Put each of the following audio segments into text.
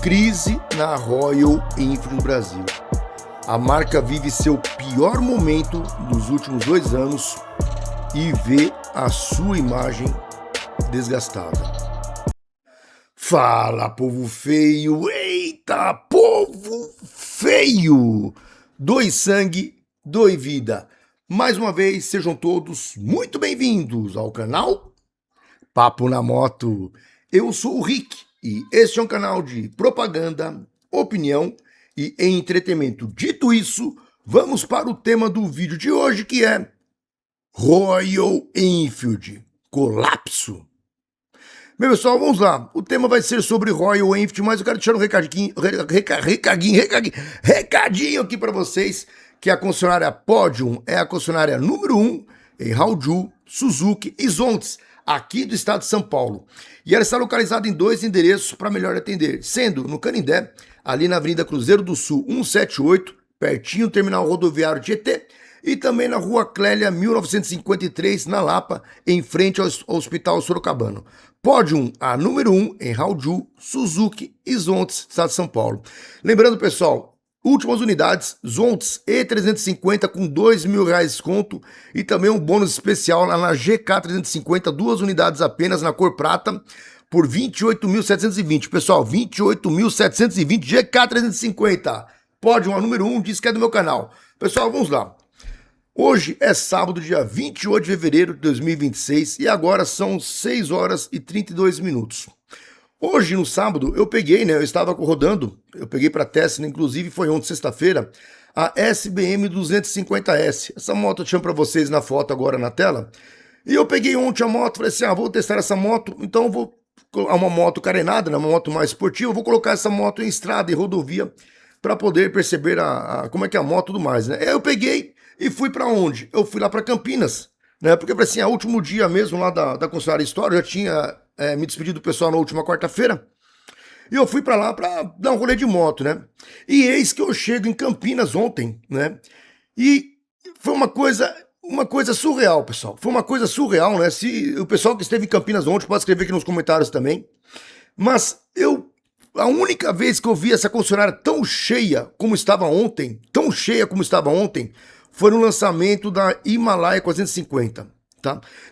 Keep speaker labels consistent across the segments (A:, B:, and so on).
A: Crise na Royal Enfield Brasil. A marca vive seu pior momento dos últimos 2 anos e vê a sua imagem desgastada. Fala, povo feio! Eita, povo feio! Doe sangue, doe vida. Mais uma vez, sejam todos muito bem-vindos ao canal Papo na Moto. Eu sou o Rick e este é um canal de propaganda, opinião e entretenimento. Dito isso, vamos para o tema do vídeo de hoje, que é Royal Enfield, colapso. Meu pessoal, vamos lá. O tema vai ser sobre Royal Enfield, mas eu quero deixar um recadinho aqui para vocês, que a concessionária Podium é a concessionária número 1 em Haju, Suzuki e Zontes, aqui do estado de São Paulo. E ela está localizada em 2 endereços para melhor atender, sendo no Canindé, ali na Avenida Cruzeiro do Sul 178, pertinho do terminal rodoviário Tietê, e também na Rua Clélia 1953, na Lapa, em frente ao Hospital Sorocabano. Podium, a número 1 em Haju, Suzuki e Zontes, estado de São Paulo. Lembrando, pessoal, últimas unidades, Zontes E350 com R$2.000 de desconto e também um bônus especial lá na GK350, 2 unidades apenas na cor prata, por R$28.720. Pessoal, R$28.720 GK350. Podium, a número 1, diz que é do meu canal. Pessoal, vamos lá. Hoje é sábado, dia 28 de fevereiro de 2026 e agora são 6 horas e 32 minutos. Hoje, no sábado, eu peguei, eu estava rodando, eu peguei para teste, inclusive foi ontem, sexta-feira, a SBM 250S. Essa moto eu tinha para vocês na foto agora na tela. E eu peguei ontem a moto, falei assim, vou testar essa moto, então eu vou, uma moto carenada, uma moto mais esportiva, eu vou colocar essa moto em estrada e rodovia para poder perceber como é que é a moto e tudo mais, Aí eu peguei e fui para onde? Eu fui lá para Campinas, Porque assim, o último dia mesmo lá da concessionária História, eu já tinha me despedido do pessoal na última quarta-feira, e eu fui para lá para dar um rolê de moto, E eis que eu chego em Campinas ontem, E foi uma coisa surreal, pessoal. Foi uma coisa surreal, Se o pessoal que esteve em Campinas ontem pode escrever aqui nos comentários também. Mas a única vez que eu vi essa concessionária tão cheia como estava ontem, foi no lançamento da Himalaia 450,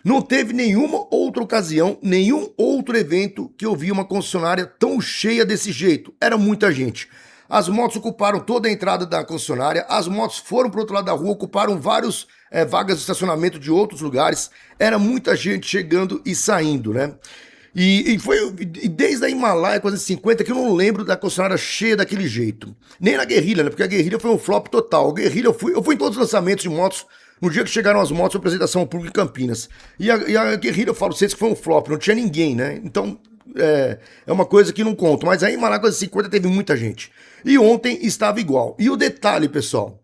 A: Não teve nenhuma outra ocasião, nenhum outro evento que eu vi uma concessionária tão cheia desse jeito. Era muita gente. As motos ocuparam toda a entrada da concessionária, as motos foram para o outro lado da rua, ocuparam várias vagas de estacionamento de outros lugares. Era muita gente chegando e saindo, E foi desde a Himalaia 450 que eu não lembro da concessionária cheia daquele jeito. Nem na Guerrilha, Porque a Guerrilha foi um flop total. A Guerrilha, eu fui em todos os lançamentos de motos. No dia que chegaram as motos, foi apresentação pública em Campinas. E a Guerrilha, eu falo pra vocês que foi um flop, não tinha ninguém, Então, é uma coisa que não conto. Mas a Himalaia 450 teve muita gente. E ontem estava igual. E o detalhe, pessoal,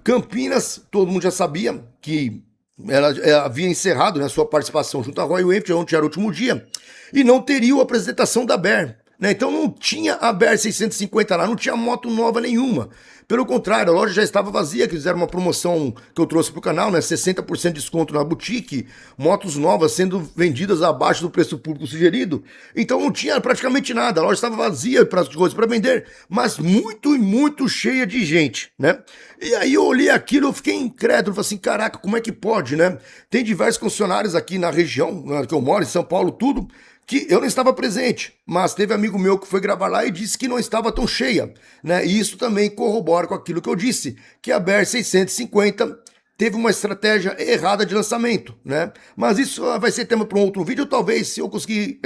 A: Campinas, todo mundo já sabia que ela havia encerrado sua participação junto à Royal Enfield, ontem era o último dia, e não teria a apresentação da BER. Então não tinha a BER 650 lá, não tinha moto nova nenhuma. Pelo contrário, a loja já estava vazia, que fizeram uma promoção que eu trouxe para o canal, 60% de desconto na boutique, motos novas sendo vendidas abaixo do preço público sugerido. Então não tinha praticamente nada, a loja estava vazia para as coisas para vender, mas muito cheia de gente, E aí eu olhei aquilo, eu fiquei incrédulo, falei assim, caraca, como é que pode, Tem diversos concessionários aqui na região, que eu moro, em São Paulo, tudo, que eu não estava presente, mas teve amigo meu que foi gravar lá e disse que não estava tão cheia, E isso também corrobora com aquilo que eu disse, que a BER 650 teve uma estratégia errada de lançamento, Mas isso vai ser tema para um outro vídeo, talvez se eu conseguir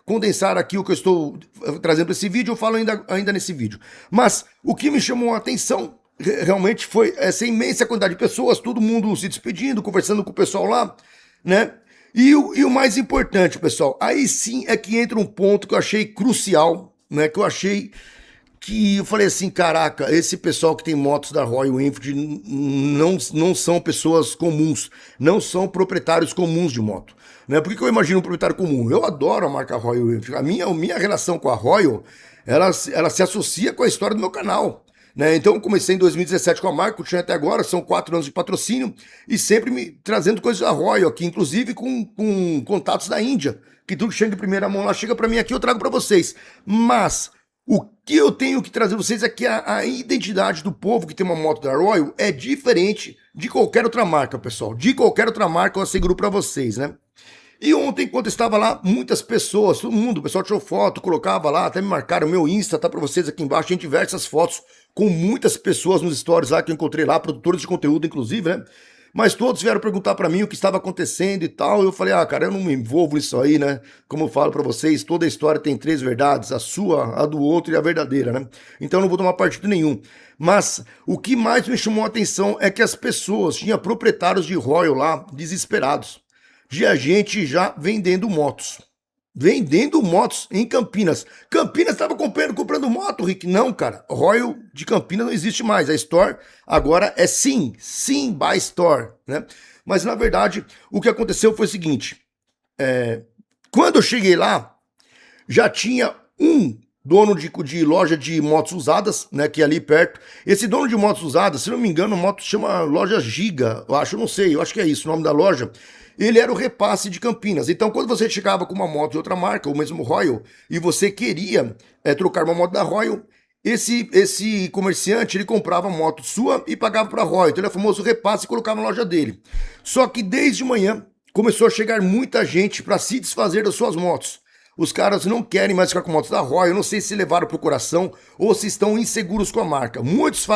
A: condensar aqui o que eu estou trazendo para esse vídeo, eu falo ainda nesse vídeo. Mas o que me chamou a atenção realmente foi essa imensa quantidade de pessoas, todo mundo se despedindo, conversando com o pessoal lá, E o mais importante, pessoal, aí sim é que entra um ponto que eu achei crucial, que eu falei assim, caraca, esse pessoal que tem motos da Royal Enfield não são pessoas comuns, não são proprietários comuns de moto, Por que eu imagino um proprietário comum? Eu adoro a marca Royal Enfield, a minha relação com a Royal, ela se associa com a história do meu canal, Então eu comecei em 2017 com a marca, continuei até agora, são 4 anos de patrocínio e sempre me trazendo coisas da Royal aqui, inclusive com contatos da Índia, que tudo que chega em primeira mão lá, chega para mim aqui, eu trago para vocês. Mas O que eu tenho que trazer pra vocês é que a identidade do povo que tem uma moto da Royal é diferente de qualquer outra marca, pessoal. De qualquer outra marca, eu asseguro pra vocês, né? E ontem, enquanto eu estava lá, muitas pessoas, todo mundo, o pessoal tirou foto, colocava lá, até me marcaram, meu Insta tá pra vocês aqui embaixo, tem diversas fotos com muitas pessoas nos stories lá que eu encontrei lá, produtores de conteúdo, inclusive, né? Mas todos vieram perguntar pra mim o que estava acontecendo e tal. Eu falei, cara, eu não me envolvo nisso aí, né? Como eu falo pra vocês, toda história tem três verdades, a sua, a do outro e a verdadeira, né? Então eu não vou tomar partido nenhum. Mas o que mais me chamou a atenção é que as pessoas, tinha proprietários de Royal lá, desesperados. Tinha gente já vendendo motos. Vendendo motos em Campinas. Campinas estava comprando moto, Rick. Não, cara. Royal de Campinas não existe mais. A Store agora é Sim by Store, né? Mas na verdade, o que aconteceu foi o seguinte: quando eu cheguei lá, já tinha um dono de loja de motos usadas, né, que é ali perto. Esse dono de motos usadas, se não me engano, a moto chama Loja Giga, eu acho que é isso o nome da loja. Ele era o repasse de Campinas. Então, quando você chegava com uma moto de outra marca, ou mesmo Royal, e você queria trocar uma moto da Royal, esse comerciante, ele comprava a moto sua e pagava para a Royal. Então, ele é o famoso repasse e colocava na loja dele. Só que desde manhã começou a chegar muita gente para se desfazer das suas motos. Os caras não querem mais ficar com motos da Royal, eu não sei se levaram pro coração ou se estão inseguros com a marca. Muitos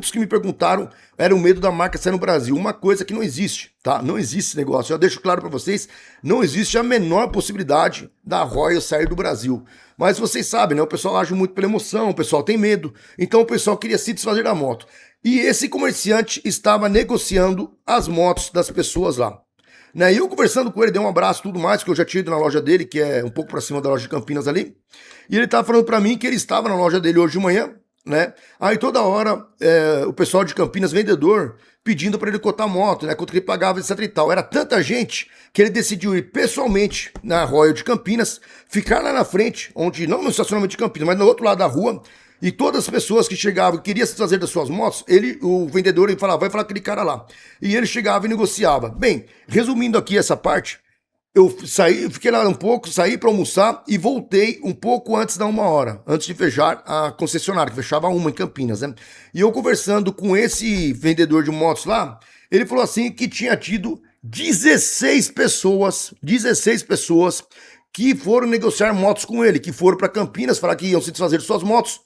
A: que me perguntaram, era o medo da marca sair no Brasil. Uma coisa que não existe, tá? Não existe esse negócio. Já deixo claro para vocês, não existe a menor possibilidade da Royal sair do Brasil. Mas vocês sabem, né? O pessoal age muito pela emoção, o pessoal tem medo. Então o pessoal queria se desfazer da moto. E esse comerciante estava negociando as motos das pessoas lá. Né? E eu conversando com ele, dei um abraço e tudo mais, que eu já tinha ido na loja dele, que é um pouco pra cima da loja de Campinas ali. E ele tava falando pra mim que ele estava na loja dele hoje de manhã, né? Aí toda hora o pessoal de Campinas, vendedor, pedindo pra ele cotar moto, né? Quanto que ele pagava, etc e tal. Era tanta gente que ele decidiu ir pessoalmente na Royal de Campinas, ficar lá na frente, onde, não no estacionamento de Campinas, mas no outro lado da rua. E todas as pessoas que chegavam e queriam se desfazer das suas motos, o vendedor, ele falava, vai falar com aquele cara lá. E ele chegava e negociava. Bem, resumindo aqui essa parte, eu fiquei lá um pouco, saí para almoçar e voltei um pouco antes da 1 hora, antes de fechar a concessionária, que fechava uma em Campinas, né? E eu conversando com esse vendedor de motos lá, ele falou assim que tinha tido 16 pessoas que foram negociar motos com ele, que foram para Campinas, falar que iam se desfazer de suas motos.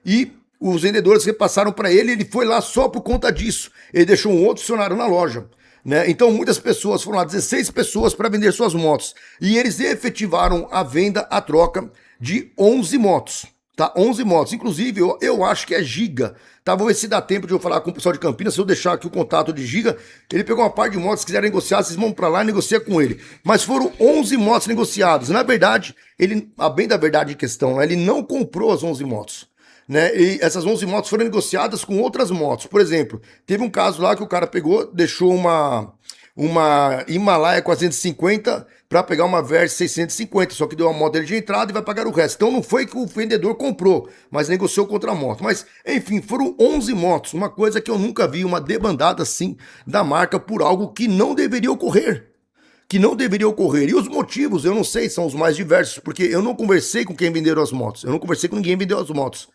A: E os vendedores repassaram para ele, ele foi lá só por conta disso. Ele deixou um outro funcionário na loja, né? Então muitas pessoas foram lá, 16 pessoas para vender suas motos. E eles efetivaram a venda, a troca de 11 motos, tá? 11 motos. Inclusive, eu acho que é Giga. Tá, vou ver se dá tempo de eu falar com o pessoal de Campinas, se eu deixar aqui o contato de Giga. Ele pegou uma parte de motos, se quiserem negociar, vocês vão para lá e negociam com ele. Mas foram 11 motos negociadas. Na verdade, a bem da verdade em questão, ele não comprou as 11 motos. Né? E essas 11 motos foram negociadas com outras motos. Por exemplo, teve um caso lá que o cara pegou, deixou uma Himalaia 450 para pegar uma Versa 650, só que deu a moto dele de entrada e vai pagar o resto. Então não foi que o vendedor comprou, mas negociou contra a moto. Mas, enfim, foram 11 motos, uma coisa que eu nunca vi, uma debandada assim da marca por algo que não deveria ocorrer. E os motivos, eu não sei, são os mais diversos, porque eu não conversei com quem vendeu as motos, eu não conversei com ninguém que vendeu as motos.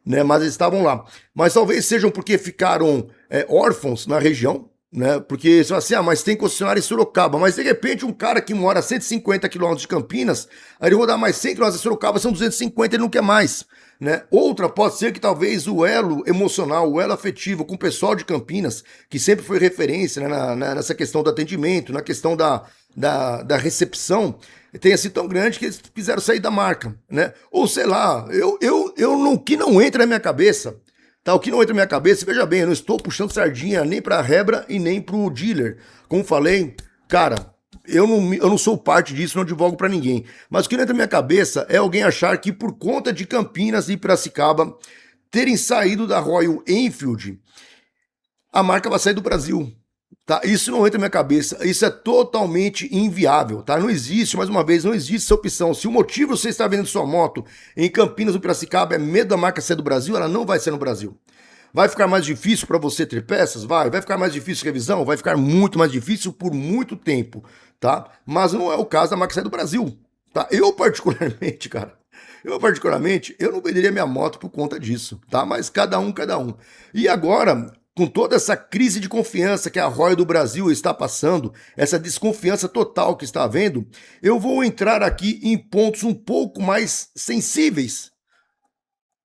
A: Né, mas eles estavam lá. Mas talvez sejam porque ficaram órfãos na região, né? Porque você fala assim, mas tem concessionária em Sorocaba. Mas de repente um cara que mora a 150 quilômetros de Campinas, aí ele rodar mais 100 quilômetros de Sorocaba, são 250, ele não quer mais. Né? Outra pode ser que talvez o elo emocional, o elo afetivo com o pessoal de Campinas, que sempre foi referência, né, nessa questão do atendimento, na questão da recepção, tenha sido tão grande que eles quiseram sair da marca, né? Ou sei lá, o que não entra na minha cabeça, tá? O que não entra na minha cabeça, veja bem, eu não estou puxando sardinha nem pra Rebra e nem pro dealer. Como falei, cara, eu não sou parte disso, não advogo pra ninguém. Mas o que não entra na minha cabeça é alguém achar que por conta de Campinas e Piracicaba terem saído da Royal Enfield, a marca vai sair do Brasil. Tá? Isso não entra na minha cabeça, isso é totalmente inviável, tá? Não existe, mais uma vez, não existe essa opção. Se o motivo você está vendendo sua moto em Campinas ou Piracicaba é medo da marca ser do Brasil, ela não vai ser no Brasil. Vai ficar mais difícil para você ter peças? Vai ficar mais difícil revisão? Vai ficar muito mais difícil por muito tempo, tá? Mas não é o caso da marca sair do Brasil, tá? Eu particularmente, cara, Eu, particularmente, eu não venderia minha moto por conta disso, tá? Mas cada um, cada um. E agora, com toda essa crise de confiança que a Royal do Brasil está passando, essa desconfiança total que está havendo, eu vou entrar aqui em pontos um pouco mais sensíveis,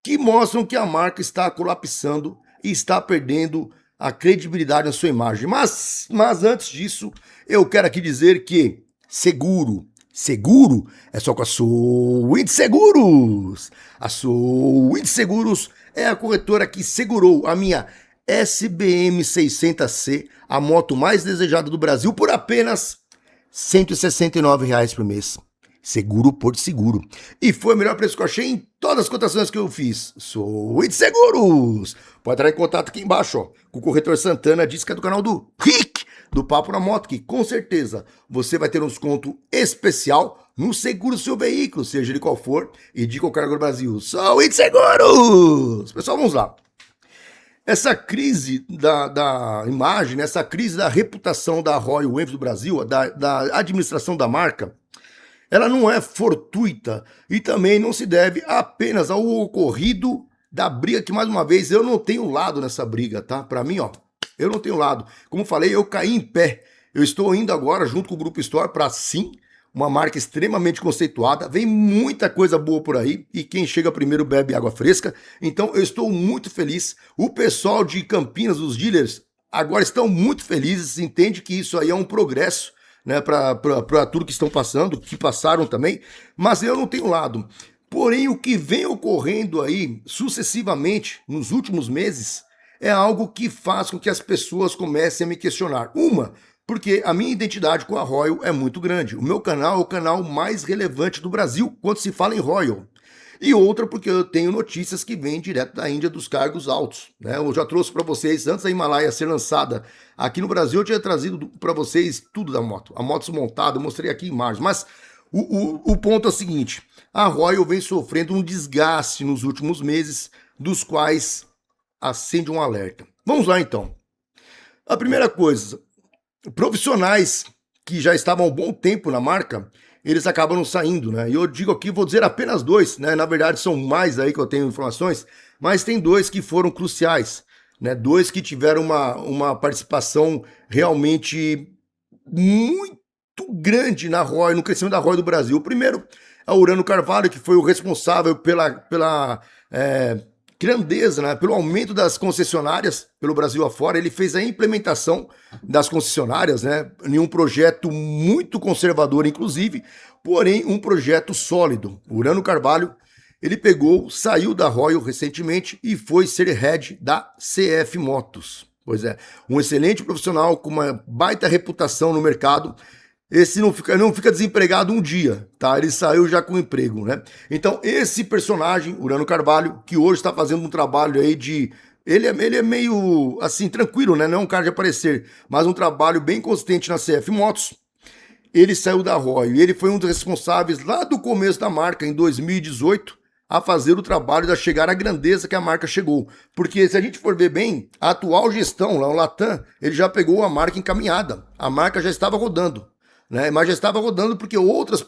A: que mostram que a marca está colapsando e está perdendo a credibilidade na sua imagem. Mas antes disso, eu quero aqui dizer que seguro é só com a Sowind Seguros. A Sowind Seguros é a corretora que segurou a minha SBM 600C, a moto mais desejada do Brasil, por apenas R$ 169 por mês. Seguro por seguro. E foi o melhor preço que eu achei em todas as cotações que eu fiz. Sowind Seguros! Pode entrar em contato aqui embaixo, ó, com o corretor Santana, diz que é do canal do Rick, do Papo na Moto, que com certeza você vai ter um desconto especial no seguro do seu veículo, seja ele qual for, e de qualquer lugar do Brasil. Sowind Seguros! Pessoal, vamos lá. Essa crise da imagem, essa crise da reputação da Royal Enfield do Brasil, da administração da marca, ela não é fortuita e também não se deve apenas ao ocorrido da briga, que mais uma vez eu não tenho lado nessa briga, tá? Pra mim, ó, eu não tenho lado. Como falei, eu caí em pé. Eu estou indo agora junto com o Grupo Store para sim, uma marca extremamente conceituada, vem muita coisa boa por aí e quem chega primeiro bebe água fresca. Então eu estou muito feliz. O pessoal de Campinas, os dealers, agora estão muito felizes, entende que isso aí é um progresso, né, para tudo que estão passando, que passaram também, mas eu não tenho lado. Porém, o que vem ocorrendo aí sucessivamente nos últimos meses é algo que faz com que as pessoas comecem a me questionar. Uma, porque a minha identidade com a Royal é muito grande. O meu canal é o canal mais relevante do Brasil quando se fala em Royal. E outra porque eu tenho notícias que vêm direto da Índia dos cargos altos, né? Eu já trouxe para vocês, antes da Himalaia ser lançada aqui no Brasil, eu tinha trazido para vocês tudo da moto. A moto desmontada, eu mostrei aqui imagens. Mas o ponto é o seguinte, a Royal vem sofrendo um desgaste nos últimos meses, dos quais acende um alerta. Vamos lá então. A primeira coisa, profissionais que já estavam há um bom tempo na marca, eles acabam saindo, né? E eu digo aqui, vou dizer apenas dois, né? Na verdade são mais aí que eu tenho informações, mas tem dois que foram cruciais, né? Dois que tiveram uma participação realmente muito grande na Royal, no crescimento da Royal do Brasil. O primeiro é o Urano Carvalho, que foi o responsável pela grandeza, né? Pelo aumento das concessionárias pelo Brasil afora. Ele fez a implementação das concessionárias, né? Em um projeto muito conservador, inclusive, porém um projeto sólido. O Urano Carvalho, ele pegou, saiu da Royal recentemente e foi ser head da CF Motos. Pois é, um excelente profissional com uma baita reputação no mercado. Esse não fica desempregado um dia, tá? Ele saiu já com emprego, né? Então, esse personagem, Urano Carvalho, que hoje está fazendo um trabalho aí de... Ele é meio, assim, tranquilo, né? Não é um cara de aparecer, mas um trabalho bem consistente na CF Motos. Ele saiu da Royal e ele foi um dos responsáveis lá do começo da marca, em 2018, a fazer o trabalho da chegar à grandeza que a marca chegou. Porque se a gente for ver bem, a atual gestão, lá o Latam, ele já pegou a marca encaminhada. A marca já estava rodando. Né, mas já estava rodando porque outros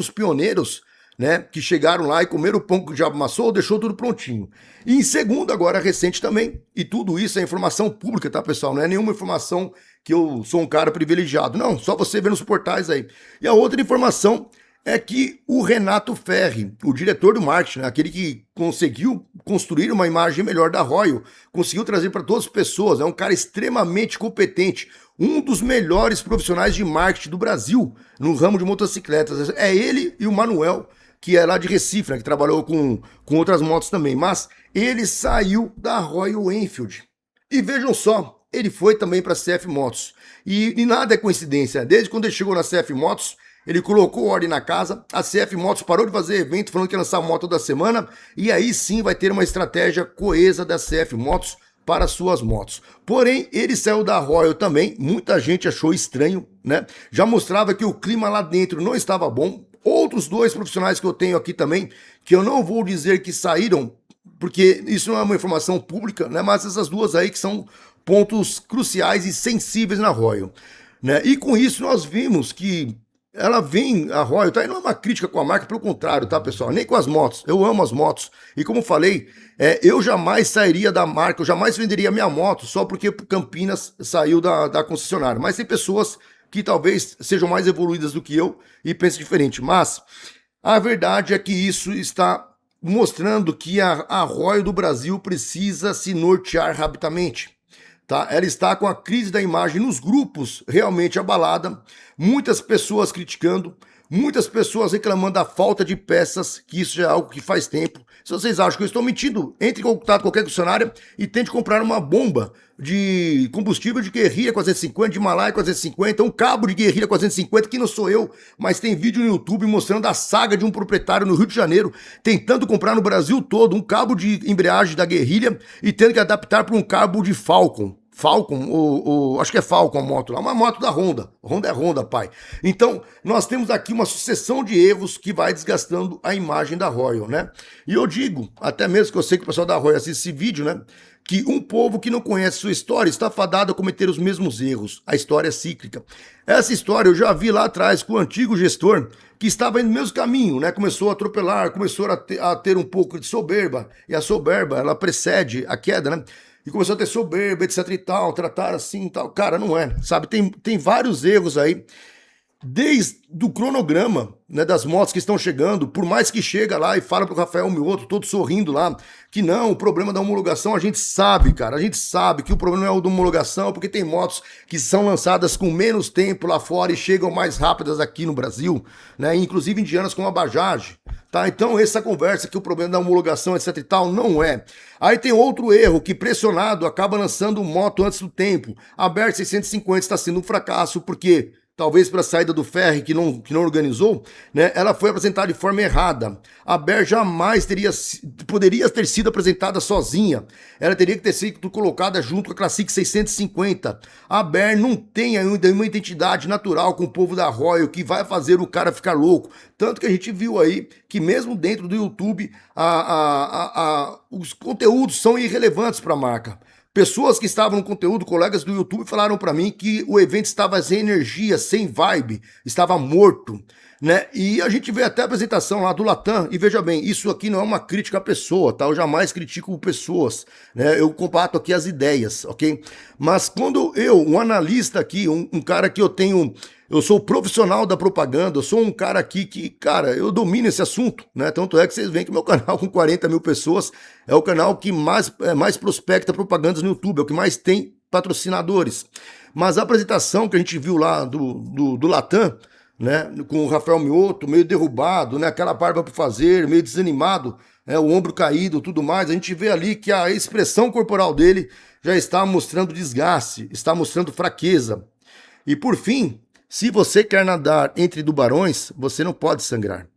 A: pioneiros, né, que chegaram lá e comeram o pão que o diabo amassou, deixou tudo prontinho. E em segundo, agora recente também, e tudo isso é informação pública, tá, pessoal? Não é nenhuma informação que eu sou um cara privilegiado, não, só você vê nos portais aí. E a outra informação é que o Renato Ferri, o diretor do marketing, né, aquele que conseguiu construir uma imagem melhor da Royal, conseguiu trazer para todas as pessoas, é um cara extremamente competente, um dos melhores profissionais de marketing do Brasil no ramo de motocicletas. É ele e o Manuel, que é lá de Recife, né, que trabalhou com outras motos também. Mas ele saiu da Royal Enfield. E vejam só, ele foi também para a CF Motos. E nada é coincidência. Desde quando ele chegou na CF Motos, ele colocou ordem na casa, a CF Motos parou de fazer evento falando que ia lançar a moto toda semana, e aí sim vai ter uma estratégia coesa da CF Motos para suas motos. Porém, ele saiu da Royal também, muita gente achou estranho, né? Já mostrava que o clima lá dentro não estava bom. Outros dois profissionais que eu tenho aqui também, que eu não vou dizer que saíram, porque isso não é uma informação pública, né? Mas essas duas aí que são pontos cruciais e sensíveis na Royal, né? E com isso nós vimos que ela vem, a Royal, tá? E não é uma crítica com a marca, pelo contrário, tá, pessoal? Nem com as motos. Eu amo as motos. E como falei, eu jamais sairia da marca, eu jamais venderia minha moto só porque Campinas saiu da concessionária. Mas tem pessoas que talvez sejam mais evoluídas do que eu e pensem diferente. Mas a verdade é que isso está mostrando que a Royal do Brasil precisa se nortear rapidamente. Tá? Ela está com a crise da imagem nos grupos realmente abalada, muitas pessoas criticando, muitas pessoas reclamando da falta de peças, que isso já é algo que faz tempo. Se vocês acham que eu estou mentindo, entre em contato com qualquer concessionária e tente comprar uma bomba de combustível de guerrilha 450, de Himalaia 450, um cabo de guerrilha 450, que não sou eu, mas tem vídeo no YouTube mostrando a saga de um proprietário no Rio de Janeiro tentando comprar no Brasil todo um cabo de embreagem da guerrilha e tendo que adaptar para um cabo de Falcon. Acho que é Falcon a moto lá, uma moto da Honda. Honda é Honda, pai. Então, nós temos aqui uma sucessão de erros que vai desgastando a imagem da Royal, né? E eu digo, até mesmo que eu sei que o pessoal da Royal assiste esse vídeo, né? Que um povo que não conhece sua história está fadado a cometer os mesmos erros. A história é cíclica. Essa história eu já vi lá atrás com o antigo gestor que estava indo no mesmo caminho, né? Começou a atropelar, começou a ter um pouco de soberba. E a soberba, ela precede a queda, né? E começou a ter soberba, etc e tal, tratar assim e tal. Cara, não é, sabe? Tem vários erros aí. Desde o cronograma, né, das motos que estão chegando, por mais que chega lá e fala pro Rafael Mioto, todo sorrindo lá, que não, o problema da homologação, a gente sabe, cara, a gente sabe que o problema é o da homologação, porque tem motos que são lançadas com menos tempo lá fora e chegam mais rápidas aqui no Brasil, né, inclusive indianas como a Bajaj, tá? Então essa conversa que o problema da homologação, etc e tal, não é. Aí tem outro erro, que pressionado acaba lançando moto antes do tempo. A BER 650 está sendo um fracasso, porque talvez pela saída do Ferri, que não organizou, né, ela foi apresentada de forma errada. A BER jamais poderia ter sido apresentada sozinha. Ela teria que ter sido colocada junto com a Classic 650. A BER não tem ainda uma identidade natural com o povo da Royal que vai fazer o cara ficar louco. Tanto que a gente viu aí que mesmo dentro do YouTube, os conteúdos são irrelevantes para a marca. Pessoas que estavam no conteúdo, colegas do YouTube, falaram para mim que o evento estava sem energia, sem vibe, estava morto, né? E a gente vê até a apresentação lá do Latam, e veja bem, isso aqui não é uma crítica à pessoa, tá? Eu jamais critico pessoas, né? Eu combato aqui as ideias, ok? Mas quando um analista aqui, um cara que eu sou profissional da propaganda, eu sou um cara aqui que, cara, eu domino esse assunto, né? Tanto é que vocês veem que meu canal com 40 mil pessoas é o canal que mais prospecta propagandas no YouTube, é o que mais tem patrocinadores. Mas a apresentação que a gente viu lá do Latam, né? Com o Rafael Mioto, meio derrubado, né? Aquela barba por fazer, meio desanimado, né? O ombro caído, tudo mais, a gente vê ali que a expressão corporal dele já está mostrando desgaste, está mostrando fraqueza. E por fim, se você quer nadar entre tubarões, você não pode sangrar.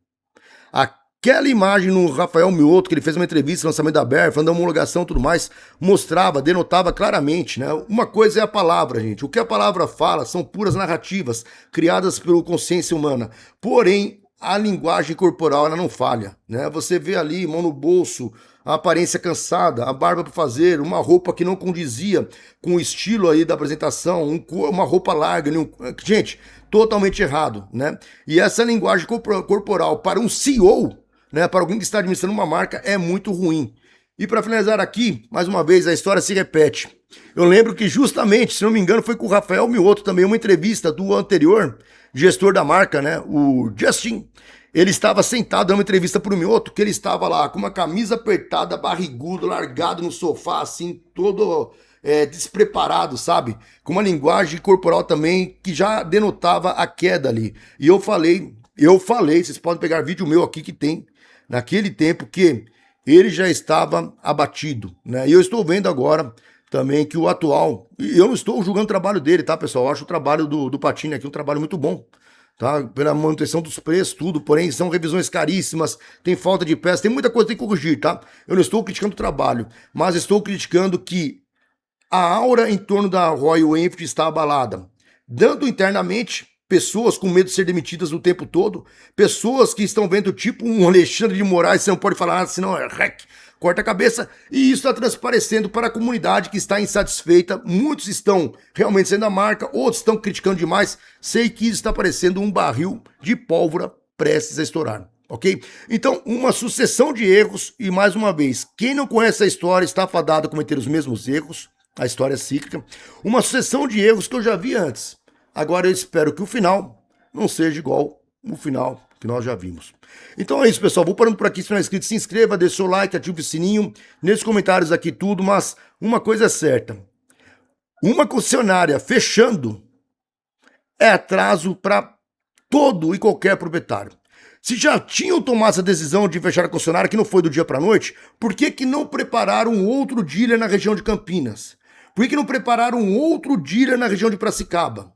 A: Aquela imagem no Rafael Mioto, que ele fez uma entrevista no lançamento da BER, falando da homologação e tudo mais, mostrava, denotava claramente, né? Uma coisa é a palavra, gente. O que a palavra fala são puras narrativas criadas pela consciência humana. Porém, a linguagem corporal, ela não falha, né? Você vê ali, mão no bolso, a aparência cansada, a barba para fazer, uma roupa que não condizia com o estilo aí da apresentação, uma roupa larga, gente, totalmente errado, né? E essa linguagem corporal para um CEO, né, para alguém que está administrando uma marca, é muito ruim. E para finalizar aqui, mais uma vez, a história se repete. Eu lembro que justamente, se não me engano, foi com o Rafael Mioto também, uma entrevista do anterior gestor da marca, né, o Justin. Ele estava sentado dando uma entrevista para o Mioto, que ele estava lá com uma camisa apertada, barrigudo, largado no sofá, assim, todo despreparado, sabe? Com uma linguagem corporal também que já denotava a queda ali. E eu falei, vocês podem pegar vídeo meu aqui que tem, naquele tempo que ele já estava abatido, né? E eu estou vendo agora também que o atual, e eu não estou julgando o trabalho dele, tá, pessoal? Eu acho o trabalho do Patini aqui um trabalho muito bom, tá? Pela manutenção dos preços, tudo, porém são revisões caríssimas, tem falta de peças, tem muita coisa que tem que corrigir, tá? Eu não estou criticando o trabalho, mas estou criticando que a aura em torno da Royal Enfield está abalada, dando internamente pessoas com medo de ser demitidas o tempo todo, pessoas que estão vendo tipo um Alexandre de Moraes, você não pode falar nada, senão é rec, corta a cabeça, e isso está transparecendo para a comunidade que está insatisfeita. Muitos estão realmente sendo a marca, outros estão criticando demais. Sei que isso está parecendo um barril de pólvora prestes a estourar, ok? Então, uma sucessão de erros, e mais uma vez, quem não conhece a história está fadado a cometer os mesmos erros, a história é cíclica, uma sucessão de erros que eu já vi antes. Agora eu espero que o final não seja igual o final que nós já vimos. Então é isso, pessoal. Vou parando por aqui. Se não é inscrito, se inscreva, deixe seu like, ative o sininho. Nesses comentários aqui tudo, mas uma coisa é certa. Uma concessionária fechando é atraso para todo e qualquer proprietário. Se já tinham tomado essa decisão de fechar a concessionária, que não foi do dia para a noite, por que não prepararam outro dealer na região de Campinas? Por que não prepararam outro dealer na região de Piracicaba?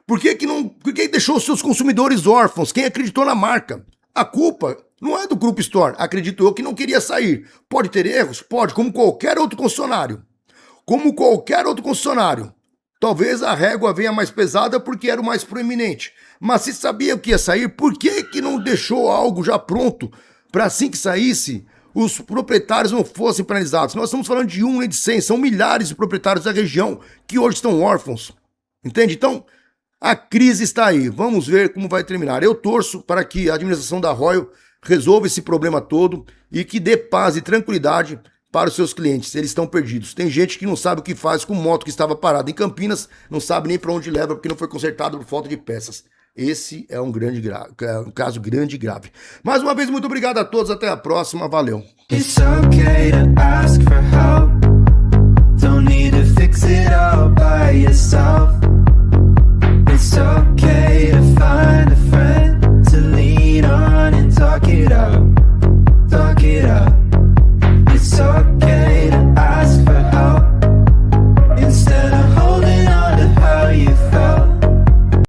A: Por que deixou seus consumidores órfãos? Quem acreditou na marca? A culpa não é do Grupo Store, acredito eu, que não queria sair. Pode ter erros? Pode, como qualquer outro concessionário. Como qualquer outro concessionário. Talvez a régua venha mais pesada porque era o mais proeminente. Mas se sabia que ia sair, por que não deixou algo já pronto para assim que saísse, os proprietários não fossem penalizados? Nós estamos falando de 1 nem de 100, são milhares de proprietários da região que hoje estão órfãos. Entende? Então, a crise está aí. Vamos ver como vai terminar. Eu torço para que a administração da Royal resolva esse problema todo e que dê paz e tranquilidade para os seus clientes. Eles estão perdidos. Tem gente que não sabe o que faz com moto que estava parada em Campinas, não sabe nem para onde leva porque não foi consertado por falta de peças. Esse é um caso grande e grave. Mais uma vez, muito obrigado a todos. Até a próxima. Valeu. It's okay to ask for help. Don't need to fix it all by yourself. It's okay to find a